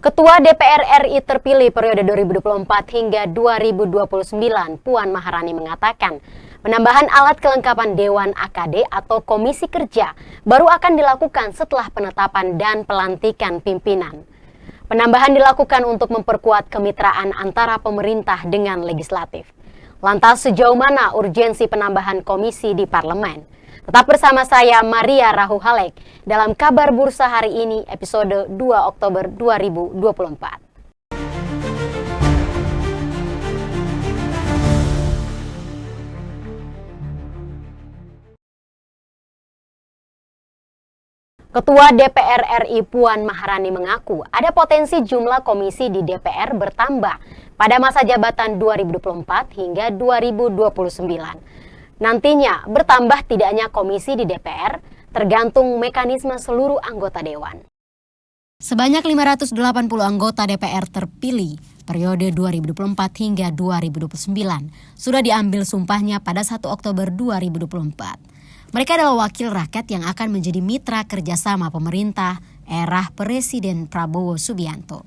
Ketua DPR RI terpilih periode 2024 hingga 2029, Puan Maharani mengatakan, penambahan alat kelengkapan Dewan AKD atau Komisi Kerja baru akan dilakukan setelah penetapan dan pelantikan pimpinan. Penambahan dilakukan untuk memperkuat kemitraan antara pemerintah dengan legislatif. Lantas sejauh mana urgensi penambahan komisi di parlemen? Tetap bersama saya Maria Rahuhalek dalam Kabar Bursa hari ini episode 2 Oktober 2024. Ketua DPR RI Puan Maharani mengaku ada potensi jumlah komisi di DPR bertambah pada masa jabatan 2024 hingga 2029. Nantinya bertambah tidaknya komisi di DPR tergantung mekanisme seluruh anggota Dewan. Sebanyak 580 anggota DPR terpilih periode 2024 hingga 2029 sudah diambil sumpahnya pada 1 Oktober 2024. Mereka adalah wakil rakyat yang akan menjadi mitra kerjasama pemerintah era Presiden Prabowo Subianto.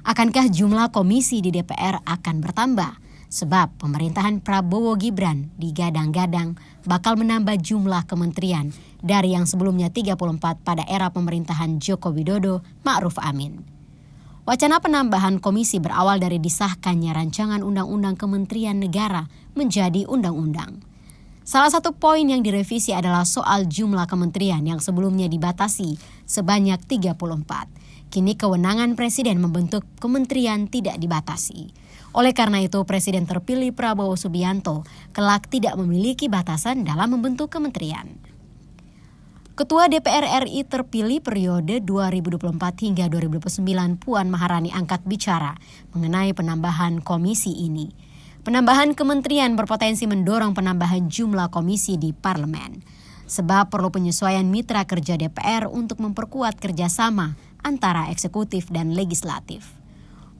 Akankah jumlah komisi di DPR akan bertambah? Sebab pemerintahan Prabowo Gibran digadang-gadang bakal menambah jumlah kementerian dari yang sebelumnya 34 pada era pemerintahan Joko Widodo Ma'ruf Amin. Wacana penambahan komisi berawal dari disahkannya rancangan Undang-Undang Kementerian Negara menjadi undang-undang. Salah satu poin yang direvisi adalah soal jumlah kementerian yang sebelumnya dibatasi sebanyak 34. Kini kewenangan Presiden membentuk kementerian tidak dibatasi. Oleh karena itu, Presiden terpilih Prabowo Subianto kelak tidak memiliki batasan dalam membentuk kementerian. Ketua DPR RI terpilih periode 2024 hingga 2029 Puan Maharani angkat bicara mengenai penambahan komisi ini. Penambahan kementerian berpotensi mendorong penambahan jumlah komisi di parlemen. Sebab perlu penyesuaian mitra kerja DPR untuk memperkuat kerjasama antara eksekutif dan legislatif.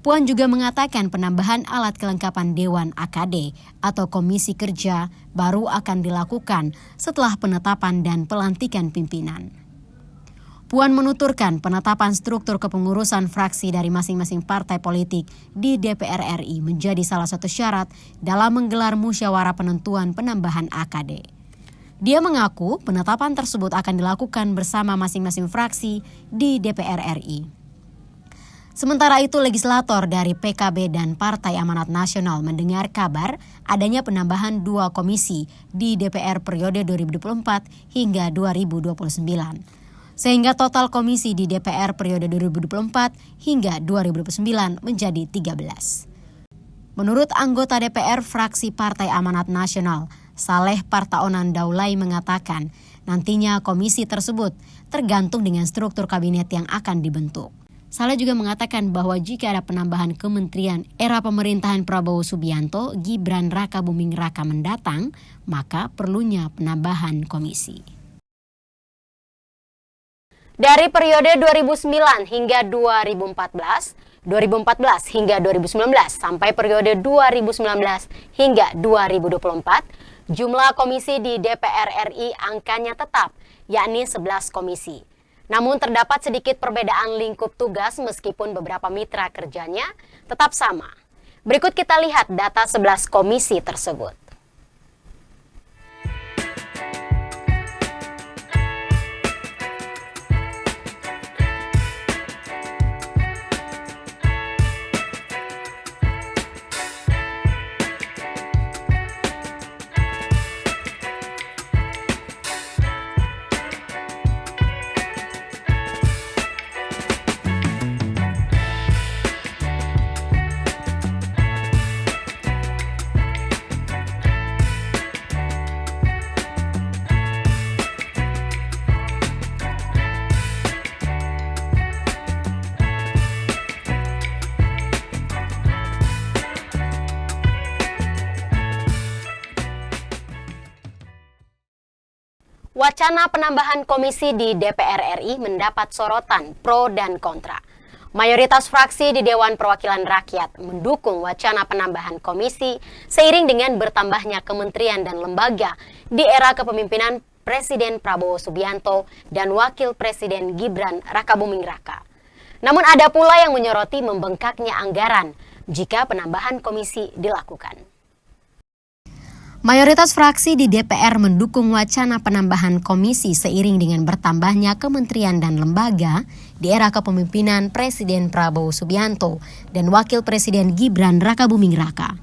Puan juga mengatakan penambahan alat kelengkapan Dewan AKD atau Komisi Kerja baru akan dilakukan setelah penetapan dan pelantikan pimpinan. Puan menuturkan penetapan struktur kepengurusan fraksi dari masing-masing partai politik di DPR RI menjadi salah satu syarat dalam menggelar musyawarah penentuan penambahan AKD. Dia mengaku penetapan tersebut akan dilakukan bersama masing-masing fraksi di DPR RI. Sementara itu, legislator dari PKB dan Partai Amanat Nasional mendengar kabar adanya penambahan 2 komisi di DPR periode 2024 hingga 2029. Sehingga total komisi di DPR periode 2024 hingga 2029 menjadi 13. Menurut anggota DPR fraksi Partai Amanat Nasional, Saleh Partaonan Daulay mengatakan nantinya komisi tersebut tergantung dengan struktur kabinet yang akan dibentuk. Saleh juga mengatakan bahwa jika ada penambahan kementerian era pemerintahan Prabowo Subianto, Gibran Rakabuming Raka mendatang, maka perlunya penambahan komisi. Dari periode 2009 hingga 2014, 2014 hingga 2019 sampai periode 2019 hingga 2024, jumlah komisi di DPR RI angkanya tetap, yakni 11 komisi. Namun terdapat sedikit perbedaan lingkup tugas meskipun beberapa mitra kerjanya tetap sama. Berikut kita lihat data 11 komisi tersebut. Wacana penambahan komisi di DPR RI mendapat sorotan pro dan kontra. Mayoritas fraksi di Dewan Perwakilan Rakyat mendukung wacana penambahan komisi seiring dengan bertambahnya kementerian dan lembaga di era kepemimpinan Presiden Prabowo Subianto dan Wakil Presiden Gibran Rakabuming Raka. Namun ada pula yang menyoroti membengkaknya anggaran jika penambahan komisi dilakukan. Mayoritas fraksi di DPR mendukung wacana penambahan komisi seiring dengan bertambahnya kementerian dan lembaga di era kepemimpinan Presiden Prabowo Subianto dan Wakil Presiden Gibran Rakabuming Raka.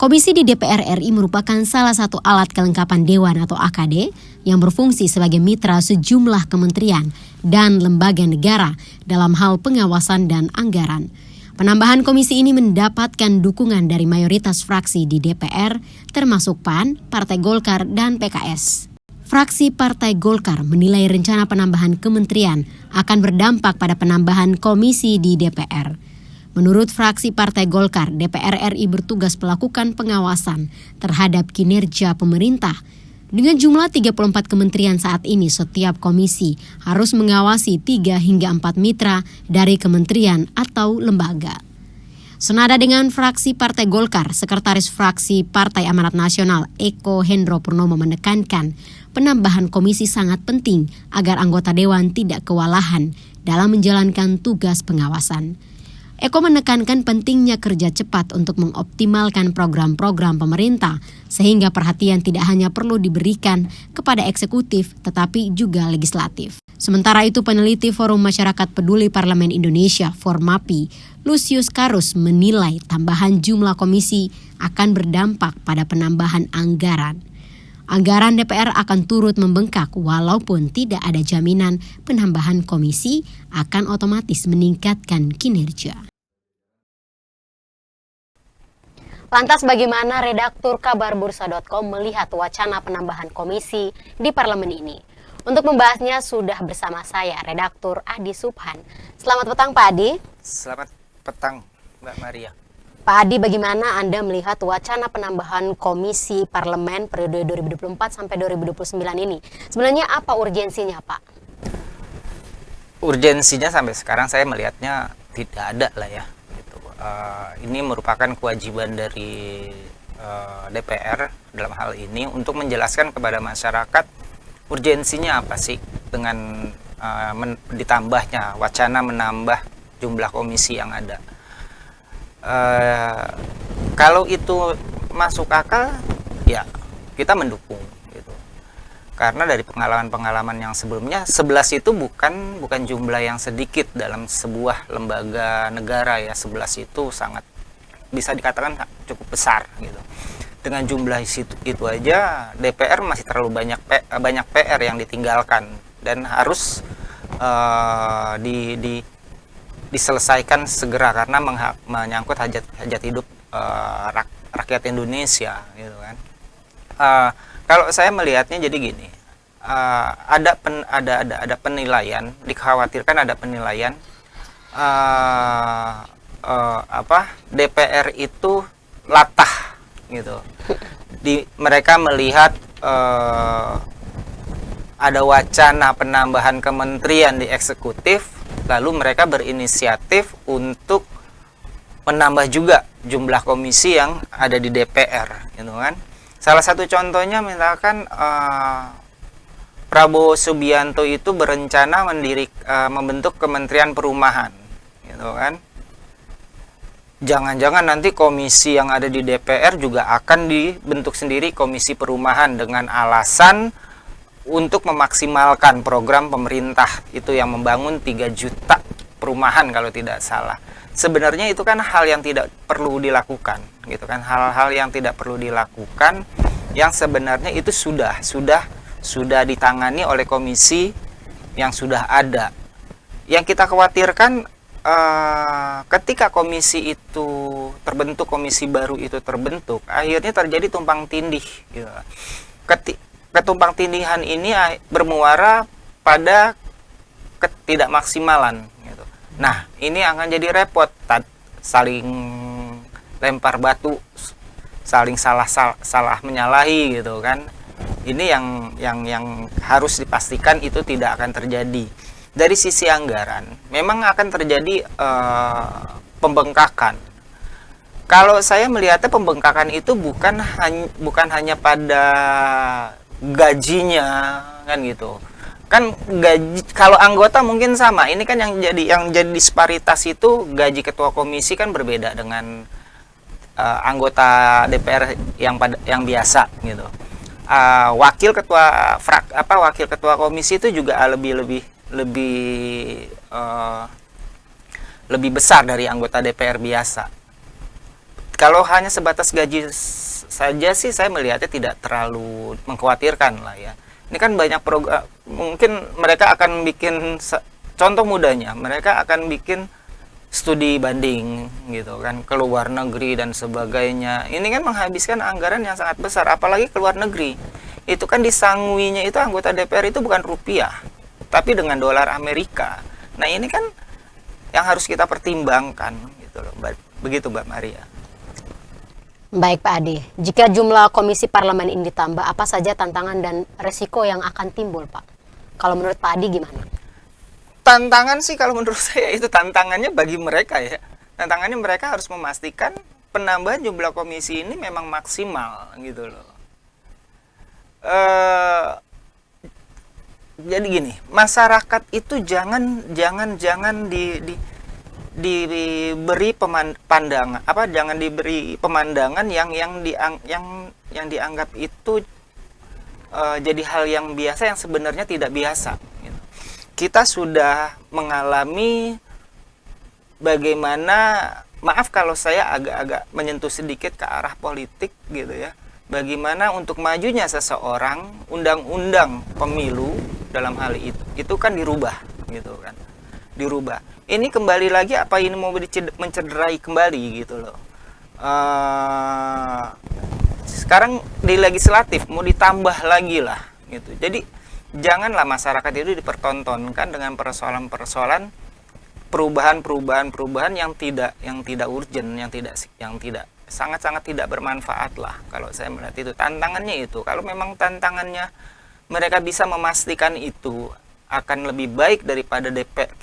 Komisi di DPR RI merupakan salah satu alat kelengkapan Dewan atau AKD yang berfungsi sebagai mitra sejumlah kementerian dan lembaga negara dalam hal pengawasan dan anggaran. Penambahan komisi ini mendapatkan dukungan dari mayoritas fraksi di DPR, termasuk PAN, Partai Golkar, dan PKS. Fraksi Partai Golkar menilai rencana penambahan kementerian akan berdampak pada penambahan komisi di DPR. Menurut fraksi Partai Golkar, DPR RI bertugas melakukan pengawasan terhadap kinerja pemerintah. Dengan jumlah 34 kementerian saat ini, setiap komisi harus mengawasi 3 hingga 4 mitra dari kementerian atau lembaga. Senada dengan fraksi Partai Golkar, Sekretaris Fraksi Partai Amanat Nasional Eko Hendro Purnomo menekankan penambahan komisi sangat penting agar anggota Dewan tidak kewalahan dalam menjalankan tugas pengawasan. Eko menekankan pentingnya kerja cepat untuk mengoptimalkan program-program pemerintah sehingga perhatian tidak hanya perlu diberikan kepada eksekutif tetapi juga legislatif. Sementara itu peneliti Forum Masyarakat Peduli Parlemen Indonesia Formapi, Lucius Karus menilai tambahan jumlah komisi akan berdampak pada penambahan anggaran. Anggaran DPR akan turut membengkak walaupun tidak ada jaminan penambahan komisi akan otomatis meningkatkan kinerja. Lantas bagaimana redaktur kabarbursa.com melihat wacana penambahan komisi di parlemen ini? Untuk membahasnya sudah bersama saya, redaktur Adi Subhan. Selamat petang Pak Adi. Selamat petang Mbak Maria. Pak Adi, bagaimana Anda melihat wacana penambahan komisi parlemen periode 2024 sampai 2029 ini? Sebenarnya apa urgensinya Pak? Urgensinya sampai sekarang saya melihatnya tidak ada lah ya. Ini merupakan kewajiban dari DPR dalam hal ini untuk menjelaskan kepada masyarakat urgensinya apa sih dengan ditambahnya wacana menambah jumlah komisi yang ada. Kalau itu masuk akal, ya kita mendukung gitu. Karena dari pengalaman-pengalaman yang sebelumnya 11 itu bukan jumlah yang sedikit dalam sebuah lembaga negara ya. 11 itu sangat bisa dikatakan cukup besar gitu. Dengan jumlah itu aja DPR masih terlalu banyak PR yang ditinggalkan dan harus diselesaikan segera karena menyangkut hajat hidup rakyat Indonesia gitu kan. Kalau saya melihatnya jadi gini, ada penilaian, dikhawatirkan ada penilaian DPR itu latah gitu. Mereka melihat ada wacana penambahan kementerian di eksekutif, lalu mereka berinisiatif untuk menambah juga jumlah komisi yang ada di DPR gitu kan. Salah satu contohnya misalkan Prabowo Subianto itu berencana membentuk Kementerian Perumahan gitu kan. Jangan-jangan nanti komisi yang ada di DPR juga akan dibentuk sendiri komisi perumahan dengan alasan untuk memaksimalkan program pemerintah itu yang membangun 3 juta perumahan kalau tidak salah. Sebenarnya itu kan hal yang tidak perlu dilakukan gitu kan, hal-hal yang tidak perlu dilakukan yang sebenarnya itu sudah ditangani oleh komisi yang sudah ada. Yang kita khawatirkan ketika komisi itu terbentuk, komisi baru itu terbentuk, akhirnya terjadi tumpang tindih gitu. Ketumpang tindihan ini bermuara pada ketidakmaksimalan gitu. Nah, ini akan jadi repot, saling lempar batu, saling salah menyalahi gitu kan. Ini yang harus dipastikan itu tidak akan terjadi. Dari sisi anggaran, memang akan terjadi pembengkakan. Kalau saya melihatnya pembengkakan itu bukan hanya pada gajinya kan gitu. kan gaji kalau anggota mungkin sama. Ini kan yang jadi disparitas itu gaji ketua komisi kan berbeda dengan anggota DPR yang biasa gitu. Wakil ketua komisi itu juga lebih besar dari anggota DPR biasa. Kalau hanya sebatas gaji saja sih saya melihatnya tidak terlalu mengkhawatirkan lah ya. Ini kan banyak program, mungkin mereka akan bikin, contoh mudahnya, mereka akan bikin studi banding gitu kan, ke luar negeri dan sebagainya. Ini kan menghabiskan anggaran yang sangat besar, apalagi ke luar negeri. Itu kan disanguinya itu anggota DPR itu bukan rupiah, tapi dengan dolar Amerika. Nah ini kan yang harus kita pertimbangkan gitu loh, begitu Mbak Maria. Baik Pak Adi, jika jumlah komisi parlemen ini ditambah, apa saja tantangan dan resiko yang akan timbul Pak? Kalau menurut Pak Adi gimana? Tantangan sih kalau menurut saya itu tantangannya bagi mereka ya. Tantangannya mereka harus memastikan penambahan jumlah komisi ini memang maksimal gitu loh. Jadi gini, masyarakat itu jangan diberi pandangan jangan diberi pemandangan yang dianggap itu jadi hal yang biasa yang sebenarnya tidak biasa gitu. Kita sudah mengalami bagaimana, maaf kalau saya agak menyentuh sedikit ke arah politik gitu ya, bagaimana untuk majunya seseorang, undang-undang pemilu dalam hal itu kan dirubah gitu kan, dirubah. Ini kembali lagi apa ini mau mencederai kembali gitu loh. Sekarang di legislatif mau ditambah lagi lah gitu. Jadi janganlah masyarakat itu dipertontonkan dengan persoalan-persoalan perubahan yang tidak urgent, yang tidak sangat-sangat tidak bermanfaat lah. Kalau saya melihat itu tantangannya itu. Kalau memang tantangannya mereka bisa memastikan itu akan lebih baik daripada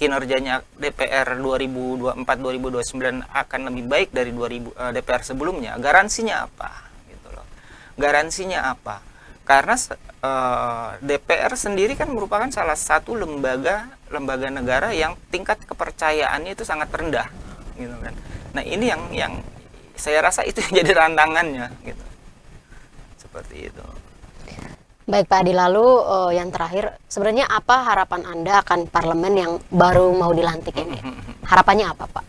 kinerjanya DPR 2024-2029 akan lebih baik dari DPR sebelumnya. Garansinya apa? Gitu loh. Garansinya apa? Karena DPR sendiri kan merupakan salah satu lembaga negara yang tingkat kepercayaannya itu sangat rendah, gitu kan. Nah ini yang saya rasa itu yang jadi tantangannya, gitu. Seperti itu. Baik Pak Adi, lalu yang terakhir, sebenarnya apa harapan Anda akan parlemen yang baru mau dilantik ini? Harapannya apa Pak?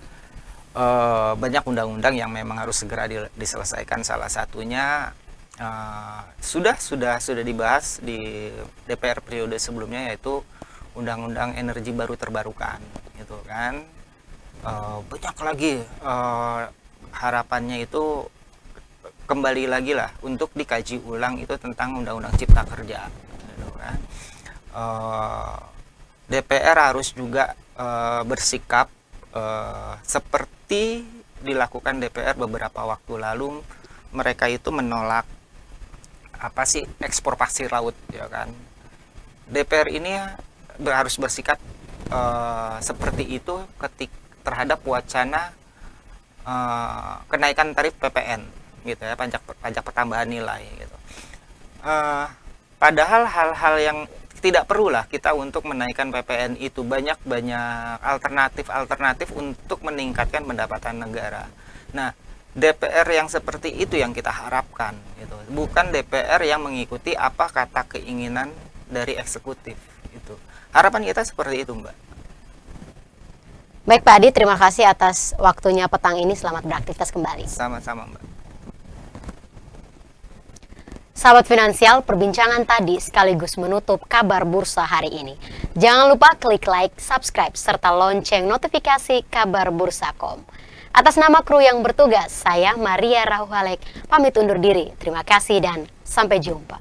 Banyak undang-undang yang memang harus segera diselesaikan. Salah satunya sudah dibahas di DPR periode sebelumnya, yaitu undang-undang energi baru terbarukan, gitu kan. Banyak lagi harapannya itu kembali lagi lah untuk dikaji ulang itu tentang undang-undang cipta kerja, gitu kan. DPR harus juga bersikap seperti dilakukan DPR beberapa waktu lalu. Mereka itu menolak ekspor pasir laut, ya kan. DPR ini harus bersikap seperti itu terhadap wacana kenaikan tarif PPN, gitu ya, pajak pertambahan nilai, gitu. Padahal hal-hal yang tidak perlulah kita untuk menaikkan PPN itu, banyak alternatif untuk meningkatkan pendapatan negara. Nah, DPR yang seperti itu yang kita harapkan, gitu. Bukan DPR yang mengikuti apa kata keinginan dari eksekutif, itu. Harapan kita seperti itu, Mbak. Baik Pak Adi, terima kasih atas waktunya petang ini. Selamat beraktivitas kembali. Sama-sama, Mbak. Sahabat Finansial, perbincangan tadi sekaligus menutup kabar bursa hari ini. Jangan lupa klik like, subscribe, serta lonceng notifikasi kabar bursa.com. Atas nama kru yang bertugas, saya Maria Rahuhalek pamit undur diri. Terima kasih dan sampai jumpa.